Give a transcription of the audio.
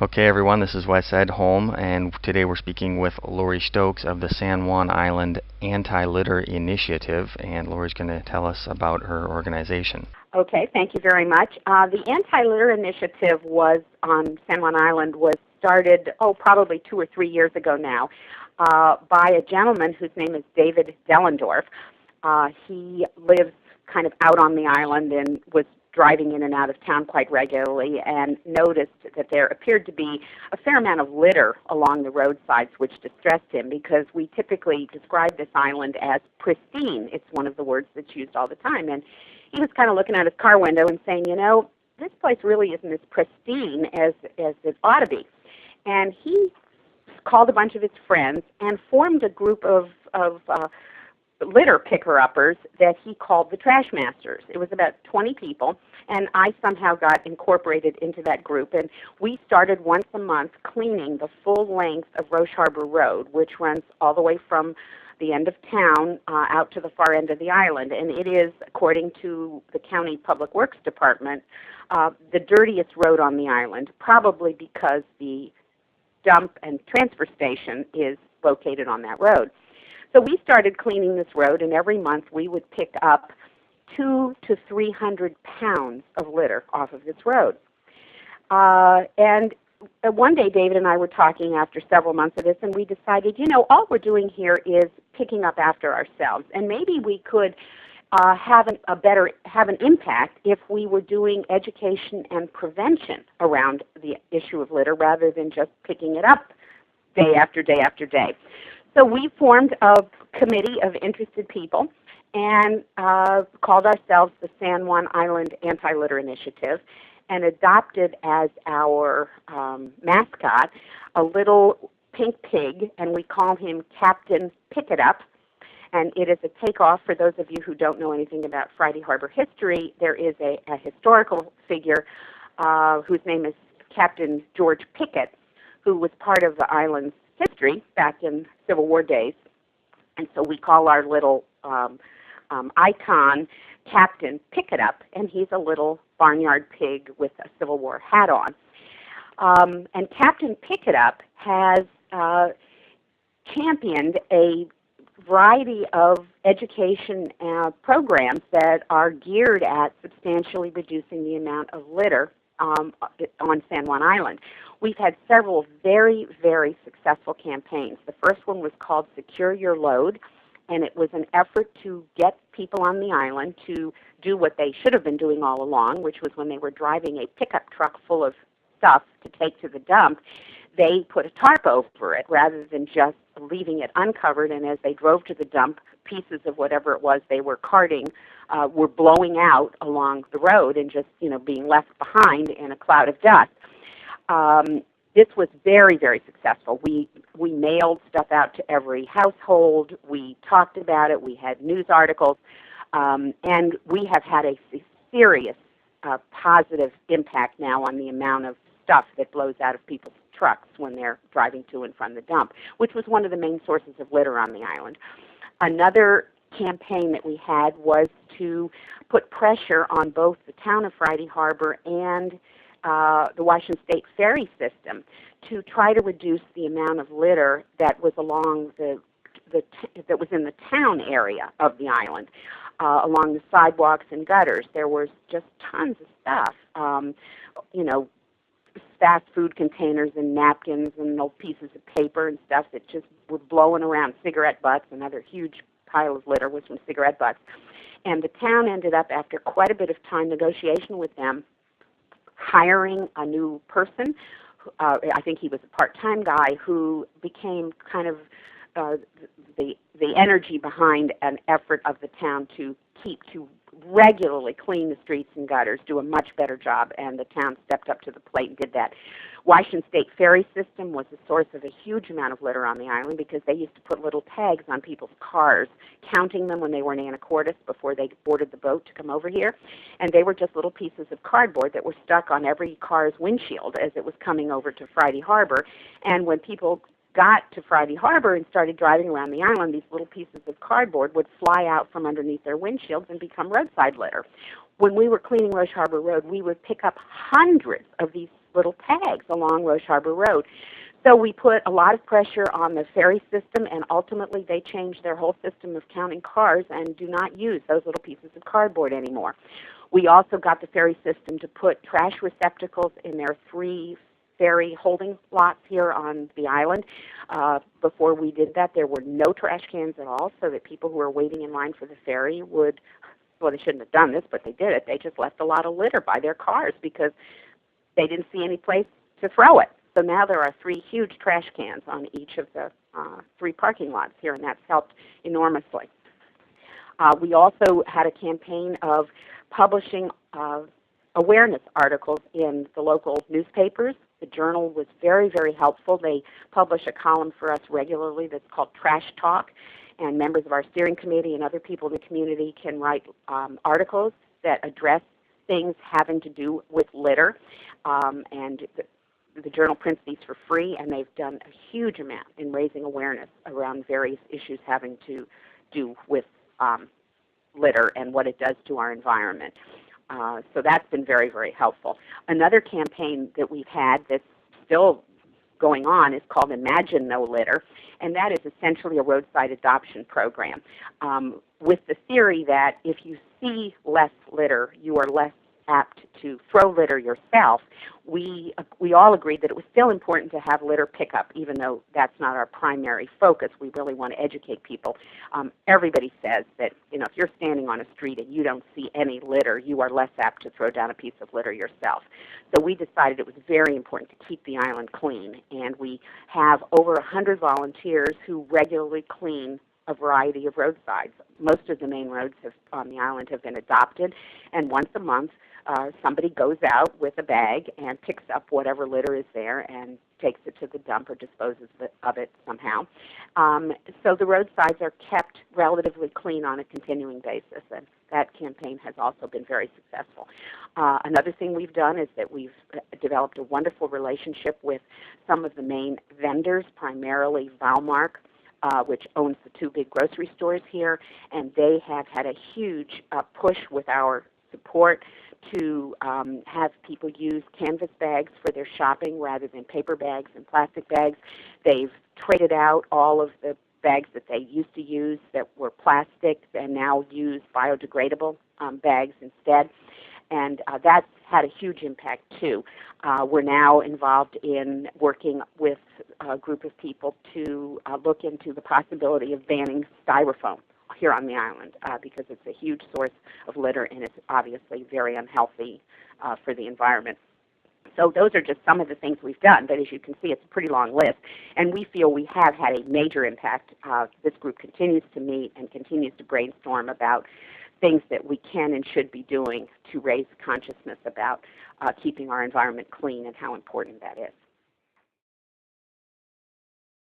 Okay, everyone, this is Wes Edholm, and today we're speaking with Lori Stokes of the San Juan Island Anti-Litter Initiative, and Lori's going to tell us about her organization. Okay, thank you very much. The Anti-Litter Initiative was on San Juan Island was started, probably 2 or 3 years ago now, by a gentleman whose name is David Dellendorf. He lives kind of out on the island and was driving in and out of town quite regularly and noticed that there appeared to be a fair amount of litter along the roadsides, which distressed him because we typically describe this island as pristine. It's one of the words that's used all the time. And he was kind of looking out his car window and saying, this place really isn't as pristine as it ought to be. And he called a bunch of his friends and formed a group of litter picker-uppers that he called the Trash Masters. It was about 20 people, and I somehow got incorporated into that group. And we started once a month cleaning the full length of Roche Harbor Road, which runs all the way from the end of town out to the far end of the island. And it is, according to the County Public Works Department, the dirtiest road on the island, probably because the dump and transfer station is located on that road. So we started cleaning this road, and every month we would pick up 200 to 300 pounds of litter off of this road. And one day David and I were talking after several months of this, and we decided, all we're doing here is picking up after ourselves, and maybe we could have an impact if we were doing education and prevention around the issue of litter rather than just picking it up day after day after day. So we formed a committee of interested people and called ourselves the San Juan Island Anti-Litter Initiative and adopted as our mascot a little pink pig, and we call him Captain Pick It Up. And it is a takeoff. For those of you who don't know anything about Friday Harbor history, there is a historical figure whose name is Captain George Pickett, who was part of the island's history back in Civil War days. And so we call our little icon Captain Pick It Up, and he's a little barnyard pig with a Civil War hat on. And Captain Pick It Up has championed a variety of education programs that are geared at substantially reducing the amount of litter on San Juan Island. We've had several very, very successful campaigns. The first one was called Secure Your Load, and it was an effort to get people on the island to do what they should have been doing all along, which was when they were driving a pickup truck full of stuff to take to the dump, they put a tarp over it rather than just leaving it uncovered, and as they drove to the dump, pieces of whatever it was they were carting were blowing out along the road and just being left behind in a cloud of dust. This was very, very successful. We mailed stuff out to every household. We talked about it. We had news articles. And we have had a serious positive impact now on the amount of stuff that blows out of people's trucks when they're driving to and from the dump, which was one of the main sources of litter on the island. Another campaign that we had was to put pressure on both the town of Friday Harbor and the Washington State ferry system to try to reduce the amount of litter that was along that was in the town area of the island, along the sidewalks and gutters. There was just tons of stuff, fast food containers and napkins and old pieces of paper and stuff that just were blowing around. Cigarette butts, another huge pile of litter was from cigarette butts. And the town ended up, after quite a bit of time negotiation with them, hiring a new person. I think he was a part-time guy who became kind of the energy behind an effort of the town to regularly clean the streets and gutters, do a much better job, and the town stepped up to the plate and did that. Washington State ferry system was the source of a huge amount of litter on the island because they used to put little tags on people's cars, counting them when they were in Anacortes before they boarded the boat to come over here. And they were just little pieces of cardboard that were stuck on every car's windshield as it was coming over to Friday Harbor. And when people got to Friday Harbor and started driving around the island, these little pieces of cardboard would fly out from underneath their windshields and become roadside litter. When we were cleaning Roche Harbor Road, we would pick up hundreds of these little tags along Roche Harbor Road. So we put a lot of pressure on the ferry system, and ultimately they changed their whole system of counting cars and do not use those little pieces of cardboard anymore. We also got the ferry system to put trash receptacles in their 3 ferry holding lots here on the island. Before we did that, there were no trash cans at all, so that people who were waiting in line for the ferry would, well, they shouldn't have done this, but they did it. They just left a lot of litter by their cars because they didn't see any place to throw it. So now there are 3 huge trash cans on each of the 3 parking lots here, and that's helped enormously. We also had a campaign of publishing awareness articles in the local newspapers. The Journal was very, very helpful. They publish a column for us regularly that's called Trash Talk, and members of our steering committee and other people in the community can write articles that address things having to do with litter, and the Journal prints these for free, and they've done a huge amount in raising awareness around various issues having to do with litter and what it does to our environment. So that's been very, very helpful. Another campaign that we've had that's still going on is called Imagine No Litter, and that is essentially a roadside adoption program with the theory that if you see less litter, you are less apt to throw litter yourself. We all agreed that it was still important to have litter pickup, even though that's not our primary focus. We really want to educate people. Everybody says that if you're standing on a street and you don't see any litter, you are less apt to throw down a piece of litter yourself. So we decided it was very important to keep the island clean, and we have over 100 volunteers who regularly clean a variety of roadsides. Most of the main roads on the island have been adopted, and once a month somebody goes out with a bag and picks up whatever litter is there and takes it to the dump or disposes of it somehow. So the roadsides are kept relatively clean on a continuing basis, and that campaign has also been very successful. Another thing we've done is that we've developed a wonderful relationship with some of the main vendors, primarily Valmark, which owns the 2 big grocery stores here, and they have had a huge push with our support to have people use canvas bags for their shopping rather than paper bags and plastic bags. They've traded out all of the bags that they used to use that were plastic and now use biodegradable bags instead. And that's had a huge impact too. We're now involved in working with a group of people to look into the possibility of banning styrofoam here on the island because it's a huge source of litter and it's obviously very unhealthy for the environment. So those are just some of the things we've done, but as you can see, it's a pretty long list, and we feel we have had a major impact. This group continues to meet and continues to brainstorm about things that we can and should be doing to raise consciousness about keeping our environment clean and how important that is.